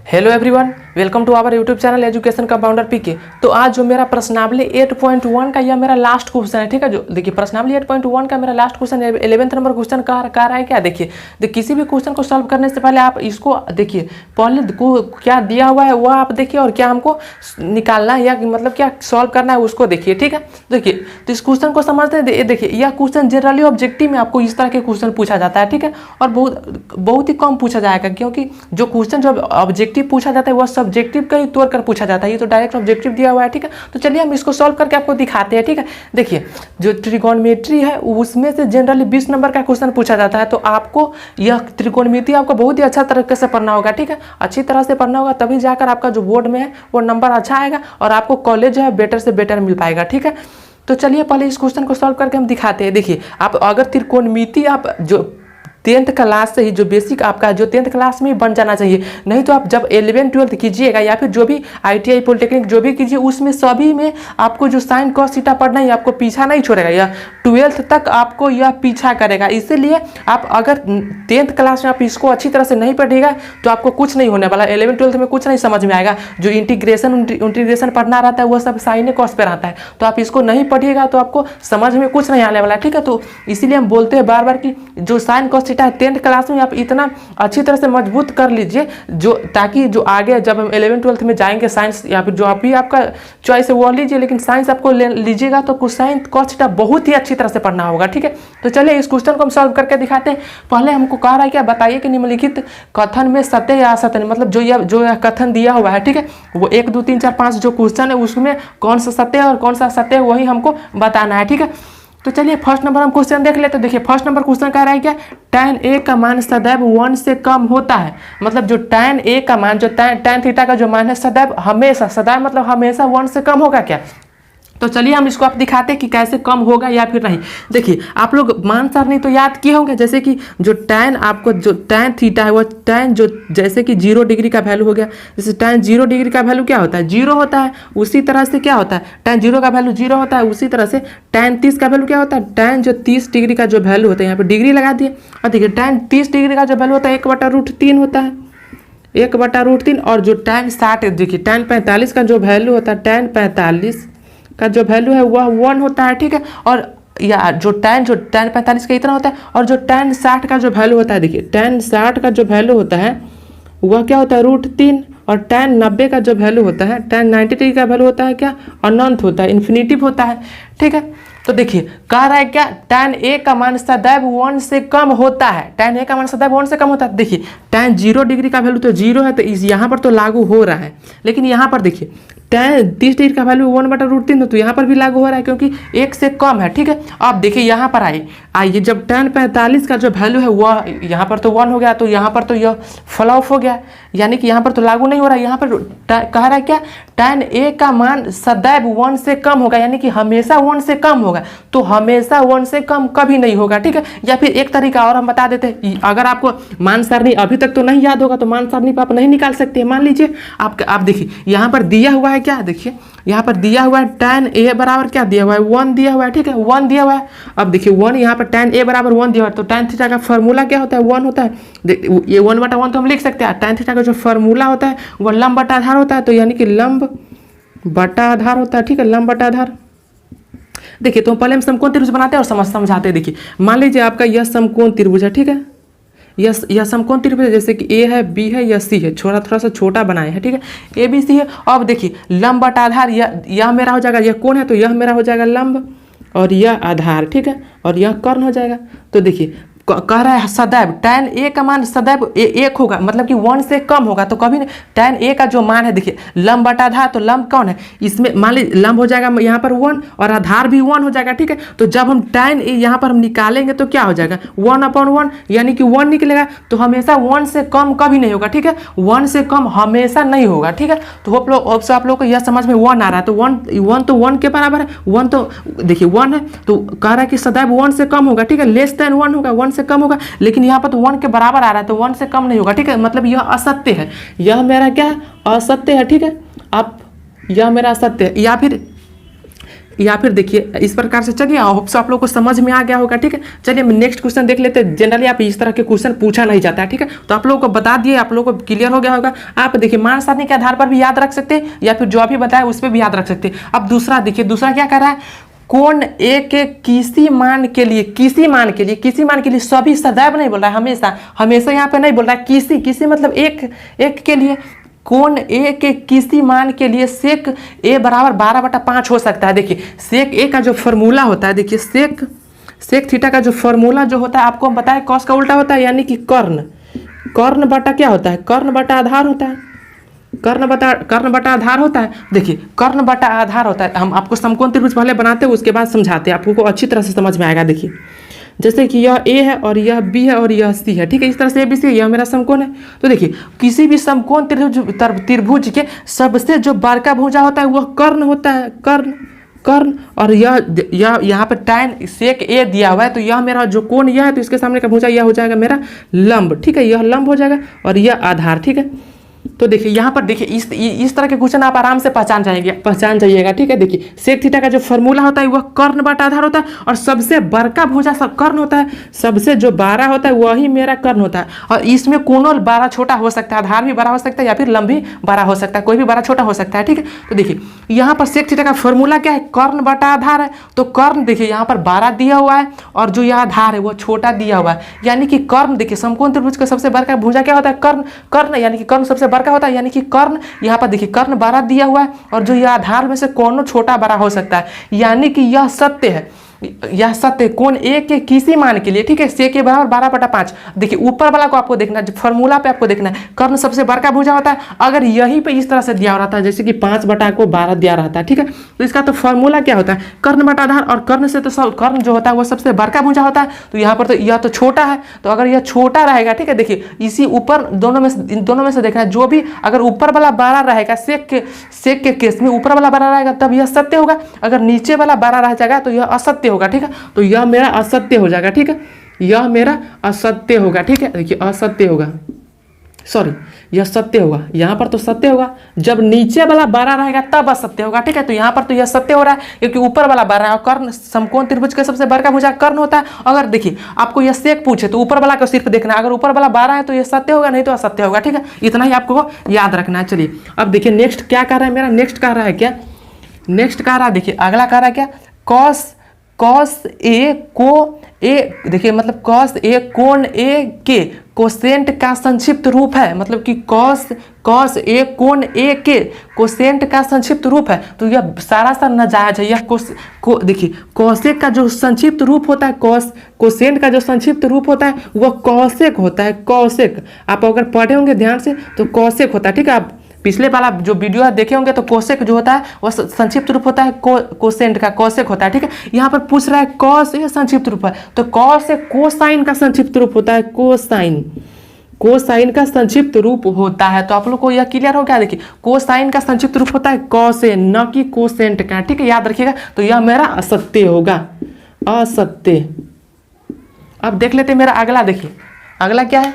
Hello everyone, welcome to our YouTube channel education compounder PK. तो आज जो मेरा प्रश्नावली 8.1 का यह मेरा लास्ट क्वेश्चन है, ठीक है। जो देखिए प्रश्नावली 8.1 का मेरा last question 11th number question कह रहा है क्या। देखिए किसी भी क्वेश्चन को सॉल्व करने से पहले आप इसको देखिए, पहले को क्या दिया हुआ है वह आप देखिए और क्या हमको निकालना है या मतलब क्या सॉल्व करना है उसको देखिए, ठीक है। देखिए तो इस क्वेश्चन को समझते हैं। देखिए यह क्वेश्चन जनरली ऑब्जेक्टिव में आपको इस तरह के क्वेश्चन पूछा जाता है, ठीक है। और बहुत ही कम पूछा जाएगा, क्योंकि जो क्वेश्चन जो ऑब्जेक्टिव पूछा जाता है वह सब्जेक्टिव का ही तोड़ कर पूछा जाता है। ये तो डायरेक्ट ऑब्जेक्टिव दिया हुआ है, ठीक है। तो चलिए हम इसको सॉल्व करके आपको दिखाते हैं, ठीक है। देखिए जो त्रिकोणमिति है उसमें से जनरली 20 नंबर का क्वेश्चन पूछा जाता है। तो आपको यह त्रिकोणमिति आपको बहुत ही अच्छा तरीके से पढ़ना होगा, ठीक है। अच्छी तरह से पढ़ना होगा, तभी जाकर आपका जो बोर्ड में है वो नंबर अच्छा आएगा और आपको कॉलेज जो है बेटर से बेटर मिल पाएगा, ठीक है। तो चलिए पहले इस क्वेश्चन को सॉल्व करके हम दिखाते हैं। देखिए आप अगर त्रिकोणमिति आप जो 10th क्लास से ही जो बेसिक आपका जो 10th क्लास में ही बन जाना चाहिए, नहीं तो आप जब 11th 12th कीजिएगा या फिर जो भी ITI पॉलिटेक्निक जो भी कीजिए उसमें सभी में आपको जो साइन कॉस थीटा पढ़ना ही आपको पीछा नहीं छोड़ेगा, या 12th तक आपको यह पीछा करेगा। इसीलिए आप अगर 10th क्लास में आप इसको अच्छी तरह से नहीं पढ़िएगा तो आपको कुछ नहीं होने वाला। 11th 12th में कुछ नहीं समझ में आएगा। जो इंटीग्रेशन पढ़ना रहता है वह सब साइन कॉस पे रहता है, तो आप इसको नहीं पढ़िएगा तो आपको समझ में कुछ नहीं आने वाला, ठीक है। तो इसीलिए हम बोलते हैं बार बार कि जो साइन कॉस 10th क्लास में आप इतना अच्छी तरह से मजबूत कर लीजिए, जो ताकि जो आगे जब हम 11th 12th में जाएंगे साइंस या फिर जो अभी आपका चॉइस है वो लीजिए, लेकिन साइंस आपको लीजिएगा तो कोसाइन कॉस थीटा बहुत ही अच्छी तरह से पढ़ना होगा, ठीक है। तो चलिए इस क्वेश्चन को हम सॉल्व करके दिखाते हैं। पहले हमको कह रहा है क्या, बताइए कि निम्नलिखित कथन में सत्य या असत्य, मतलब जो यह कथन दिया हुआ है, ठीक है, वो 1 2 3 4 5 जो क्वेश्चन है उसमें कौन सा सत्य है और कौन सा असत्य है वही हमको बताना है, ठीक है। तो चलिए फर्स्ट नंबर हम क्वेश्चन देख लेते हैं। देखिए फर्स्ट नंबर क्वेश्चन कह रहा है क्या, tan a का मान सदैव 1 से कम होता है। मतलब जो tan a का मान जो tan थीटा का जो मान है सदैव हमेशा, सदैव मतलब हमेशा 1 से कम होगा क्या। तो चलिए हम इसको आप दिखाते हैं कि कैसे कम होगा या फिर नहीं। देखिए आप लोग मान सारणी तो याद किए होंगे, जैसे कि जो tan आपको जो tan थीटा है वो tan जो जैसे कि 0 डिग्री का वैल्यू हो गया, जैसे tan 0 डिग्री का वैल्यू क्या होता है 0 होता है, उसी तरह से क्या होता है tan 0 का वैल्यू 0 होता है, उसी तरह से tan 30 का वैल्यू क्या होता है, tan जो 30 डिग्री का जो वैल्यू होता है, यहाँ पर डिग्री लगा दिए और देखिए tan 30 डिग्री का जो वैल्यू होता है 1/√3 होता है, 1/√3। और जो tan 60 देखिए tan 45 का जो वैल्यू होता है, tan 45 का जो वैल्यू है वह 1 होता है, ठीक है। और या जो tan 45 का इतना होता है, और जो tan 60 का जो वैल्यू होता है, देखिए tan 60 का जो वैल्यू होता है वह क्या होता है √3। और tan 90 का जो वैल्यू होता है, tan 90 का वैल्यू होता है क्या, अनंत होता है, इन्फिनिटिव होता है, ठीक है। तो देखिए कह रहा है क्या, tan a का मान सदैव 1 से कम होता है, tan a का मान सदैव 1 से कम होता है। देखिए tan 0 डिग्री का वैल्यू तो 0 है, तो इस यहाँ पर तो लागू हो रहा है, लेकिन यहाँ पर देखिए tan 30 डिग्री का वैल्यू 1/√3 तो यहाँ पर भी लागू हो रहा है क्योंकि 1 से कम है, ठीक है। अब देखिए यहाँ पर आइए जब tan 45 का जो वैल्यू है वह यहाँ पर तो 1 हो गया, तो यहाँ पर तो यह फ्लॉप हो गया, यानी कि यहाँ पर तो लागू नहीं हो रहा है। यहाँ पर कह रहा है क्या, tan a का मान सदैव 1 से कम होगा, यानी कि हमेशा 1 से कम होगा। तो हमेशा 1 से कम कभी नहीं होगा, ठीक है। या फिर एक तरीका और हम बता देते हैं, अगर आपको मान सारणी अभी तक तो नहीं याद होगा तो मान सारणी पर आप नहीं निकाल सकते। मान लीजिए आप देखिए यहाँ पर दिया हुआ है क्या, देखिए यहाँ पर दिया हुआ है tan a बराबर क्या दिया हुआ है 1 दिया हुआ है, ठीक है, 1 दिया हुआ है। अब देखिए 1 यहाँ पर tan a बराबर 1 दिया हुआ है, तो tan थीटा का फॉर्मूला क्या होता है 1 होता है। ये 1/1 तो हम लिख सकते हैं। tan थीटा का जो फॉर्मूला होता है वह लंब बटा आधार होता है, तो यानी कि लंब बटा आधार होता है, ठीक है, लंब बटा आधार। देखिए तो पहले हम समकोण त्रिभुज बनाते हैं और समझाते हैं। देखिए मान लीजिए आपका यह समकोण त्रिभुज है, ठीक है, यह समकोण त्रिभुज जैसे कि ए है, बी है या सी है, थोड़ा सा छोटा बनाए हैं, ठीक है, ए बी सी है। अब देखिए लंब बटा आधार, यह मेरा हो जाएगा, यह कोण है तो यह मेरा हो जाएगा लंब और यह आधार, ठीक है, और यह कर्ण हो जाएगा। तो देखिए कह रहा है सदैव tan a का मान सदैव 1 होगा, मतलब कि 1 से कम होगा। तो कभी नहीं, tan a का जो मान है देखिए लंब बटा आधार, तो लंब कौन है इसमें, मान लीजिए लंब हो जाएगा यहाँ पर 1 और आधार भी 1 हो जाएगा, ठीक है। तो जब हम tan a यहाँ पर हम निकालेंगे तो क्या हो जाएगा 1/1, यानी कि 1 निकलेगा। तो हमेशा 1 से कम कभी नहीं होगा, ठीक है, 1 से कम हमेशा नहीं होगा, ठीक है। तो आप लोग को यह समझ में 1 आ रहा है, तो 1 तो 1 के बराबर है, 1 तो देखिए 1 है, तो कह रहा है कि सदैव 1 से कम होगा, ठीक है, लेस देन 1 होगा, 1 से कम होगा। लेकिन यहाँ पर तो 1 के बराबर आ रहा है, तो 1 से कम नहीं होगा, ठीक है, मतलब यह असत्य है, यह मेरा क्या है असत्य है, ठीक है। आप यह मेरा असत्य है, या फिर या फिर देखिए इस प्रकार से। चलिए होप सो आप लोग को समझ में आ गया होगा, ठीक है। चलिए नेक्स्ट क्वेश्चन देख लेते हैं। जनरली आप इस तरह के क्वेश्चन पूछा नहीं जाता है, ठीक है। तो आप लोगों को बता दिए, आप लोगों को क्लियर हो गया होगा। आप देखिए मान सारणी के आधार पर भी याद रख सकते हैं, या फिर जो अभी बताया उस पर भी याद रख सकते हैं। अब दूसरा देखिए, दूसरा क्या कर रहा है, कोण ए के किसी मान के लिए, किसी मान के लिए, किसी मान के लिए, सभी सदैव नहीं बोल रहा है, हमेशा, हमेशा यहाँ पे नहीं बोल रहा है, किसी मतलब एक के लिए, कोण ए के किसी मान के लिए सेक ए बराबर 12/5 हो सकता है। देखिए सेक ए का जो फॉर्मूला होता है, देखिए सेक थीटा का जो फॉर्मूला जो होता है आपको हम बताएं, कॉस का उल्टा होता है, यानी कि कर्ण बटा क्या होता है, कर्ण बटा आधार होता है, कर्ण बटा आधार होता है। देखिए कर्ण बटा आधार होता है। हम आपको समकोण त्रिभुज पहले बनाते हैं, उसके बाद समझाते हैं, आपको अच्छी तरह से समझ में आएगा। देखिए जैसे कि यह ए है और यह बी है और यह सी है, ठीक है। इस तरह से ए बी सी, यह मेरा समकोण है। तो देखिए किसी भी समकोण त्रिभुज के सबसे जो बड़का भुजा होता है वह कर्ण होता है, कर्ण। और यह यहाँ पर tan सेक ए दिया हुआ है, तो यह मेरा जो कोण यह है, तो इसके सामने का भुजा यह हो जाएगा मेरा लंब, ठीक है। यह लंब हो जाएगा और यह आधार, ठीक है। तो देखिए यहाँ पर देखिए इस तरह के क्वेश्चन आप आराम से पहचान जाइएगा, ठीक है। देखिए सेक थीटा का जो फॉर्मूला होता है वह कर्ण बटा आधार होता है, और सबसे बड़का भुजा सब कर्ण होता है, सबसे जो बड़ा होता है वही मेरा कर्ण होता है। और इसमें कोण बड़ा छोटा हो सकता है, आधार भी बड़ा हो सकता है, या फिर लंब भी बड़ा हो सकता है, कोई भी बड़ा छोटा हो सकता है, ठीक है। तो देखिए यहाँ पर सेक थीटा का फॉर्मूला क्या है, कर्ण बटा आधार है। तो कर्ण देखिए यहाँ पर 12 दिया हुआ है, और जो यह आधार है वो छोटा दिया हुआ है, यानी कि कर्ण देखिए समकोण त्रिभुज का सबसे बड़का भुजा क्या होता है, कर्ण, यानी कि कर्ण सबसे बड़का होता है, यानी कि कर्ण। यहाँ पर देखिए कर्ण 12 दिया हुआ है, और जो यह आधार में से कौन छोटा बड़ा हो सकता है, यानी कि यह सत्य है, यह सत्य कोण ए के किसी मान के लिए, ठीक है। सेक के बराबर 12/5। देखिए ऊपर वाला को आपको देखना है, फॉर्मूला पे आपको देखना है, कर्ण सबसे बड़का भुजा होता है। अगर यहीं पे इस तरह से दिया रहता है, जैसे कि 5/12 दिया रहता है, ठीक है। तो इसका तो फॉर्मूला क्या होता है, कर्ण बटा आधार, और कर्ण से तो कर्ण जो होता है वो सबसे बड़का भुजा होता है। तो यहाँ पर तो यह तो छोटा है, तो अगर यह छोटा रहेगा, ठीक है। देखिए इसी ऊपर दोनों में से देखना है, जो भी अगर ऊपर वाला बड़ा रहेगा, सेक के केस में ऊपर वाला बड़ा रहेगा तब यह सत्य होगा, अगर नीचे वाला बड़ा रह जाएगा तो यह असत्य होगा, ठीक है। तो यह मेरा असत्य हो जाएगा, ठीक है। यह मेरा असत्य होगा, ठीक है। देखिए असत्य होगा, सॉरी यह सत्य होगा। यहाँ पर तो सत्य होगा, जब नीचे वाला बड़ा रहेगा तब असत्य होगा, ठीक है। तो यहाँ पर तो यह सत्य हो रहा है क्योंकि ऊपर वाला बड़ा है, और कर्ण समकोण त्रिभुज का सबसे बड़का भुजा कर्ण होता है। अगर देखिए आपको यह सेक पूछे तो ऊपर वाला को सिर्फ देखना है, अगर ऊपर वाला बड़ा है तो यह सत्य होगा, नहीं तो असत्य होगा, ठीक है। इतना ही आपको याद रखना है। चलिए अब देखिए नेक्स्ट क्या कर रहा है मेरा, नेक्स्ट कह रहा है क्या, नेक्स्ट कह रहा है, देखिए अगला कह रहा है क्या, कॉस ए को ए, देखिए मतलब कॉस ए कोण ए के कोसेंट का संक्षिप्त रूप है, मतलब कि कॉस ए कोण ए के कोसेंट का संक्षिप्त रूप है। तो यह सारा नाजायज है। यह देखिए कौसेक का जो संक्षिप्त रूप होता है, कोसेंट का जो संक्षिप्त रूप होता है वह कौसेक होता है, कौसेक। आप अगर पढ़े होंगे ध्यान से तो कौसेक होता है, ठीक है। आप पिछले वाला जो वीडियो देखे होंगे तो कोसेक जो होता है वह संक्षिप्त रूप होता है कोसेंट का, कौसेक होता है, ठीक है। यहाँ पर पूछ रहा है कॉस ये संक्षिप्त रूप है, तो कॉस से कोसाइन का संक्षिप्त रूप होता है, कोसाइन का संक्षिप्त रूप होता है। तो आप लोग को यह क्लियर हो गया। देखिए कोसाइन का संक्षिप्त रूप होता है कॉसेन, न कि कोसेंट का, ठीक है, याद रखिएगा। तो यह मेरा असत्य होगा, असत्य। अब देख लेते हैं मेरा अगला। देखिए अगला क्या है,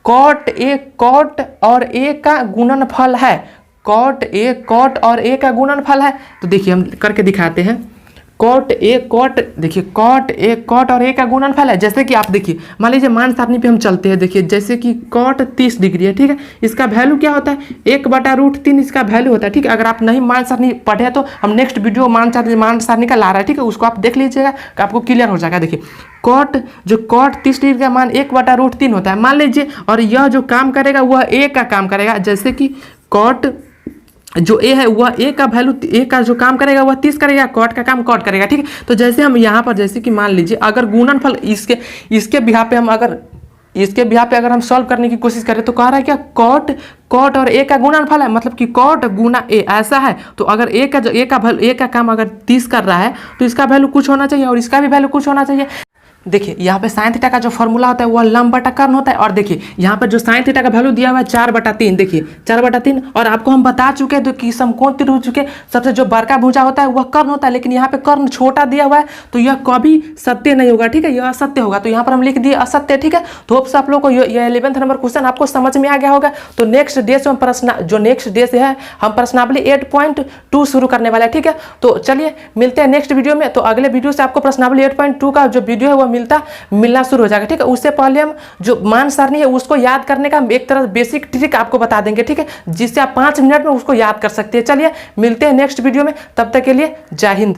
कॉट और ए का गुणनफल है, कॉट और ए का गुणनफल है। तो देखिए हम करके दिखाते हैं, देखिए कॉट और ए का गुणनफल है। जैसे कि आप देखिए मान लीजिए मान सारणी पे हम चलते हैं। देखिए जैसे कि कॉट 30 डिग्री है, ठीक है। इसका वैल्यू क्या होता है, 1/√3 इसका वैल्यू होता है, ठीक है। अगर आप नहीं मान सारणी पढ़े तो हम नेक्स्ट वीडियो मान सारणी का ला रहा है, ठीक है, उसको आप देख लीजिएगा, आपको क्लियर हो जाएगा। देखिए कॉट 30 डिग्री का मान 1/√3 होता है मान लीजिए, और यह जो काम करेगा वह ए का काम करेगा। जैसे कि कॉट जो ए है वह ए का वैल्यू, ए का जो काम करेगा वह 30 करेगा, कॉट का काम कॉट करेगा, ठीक है। तो जैसे हम यहाँ पर जैसे कि मान लीजिए अगर गुणनफल इसके बिहार पे हम अगर हम सॉल्व करने की कोशिश करें तो कह रहा है क्या, कॉट और ए का गुणनफल है, मतलब कि कॉट गुना ए ऐसा है। तो अगर ए का काम अगर 30 कर रहा है तो इसका वैल्यू कुछ होना चाहिए और इसका भी वैल्यू कुछ होना चाहिए। देखिए यहाँ पे साइन थीटा का जो फॉर्मूला होता है वो लंब बटा कर्ण होता है। और देखिए यहाँ पर जो साइन थीटा का वैल्यू दिया हुआ है 4/3, देखिए 4/3। और आपको हम बता चुके हैं कि समकोण त्रिभुज के सबसे जो बड़का भुजा होता है वह कर्ण होता है, लेकिन यहाँ पे कर्ण छोटा दिया हुआ है तो यह कभी सत्य नहीं होगा, ठीक है, यह असत्य होगा। तो यहाँ पर हम लिख दिए असत्य, ठीक है। तो होप्स आप लोग को ये 11th नंबर क्वेश्चन आपको समझ में आ गया होगा। तो नेक्स्ट डे से हम नेक्स्ट डे से है हम प्रश्नावली 8.2 शुरू करने वाले हैं, ठीक है। तो चलिए मिलते हैं नेक्स्ट वीडियो में। तो अगले वीडियो से आपको प्रश्नावली 8.2 का जो वीडियो है वो मिलना शुरू हो जाएगा, ठीक है। उससे पहले हम जो मान सारणी है उसको याद करने का एक तरह बेसिक ट्रिक आपको बता देंगे, ठीक है, जिससे आप 5 मिनट में उसको याद कर सकते हैं। चलिए मिलते हैं नेक्स्ट वीडियो में, तब तक के लिए जय हिंद।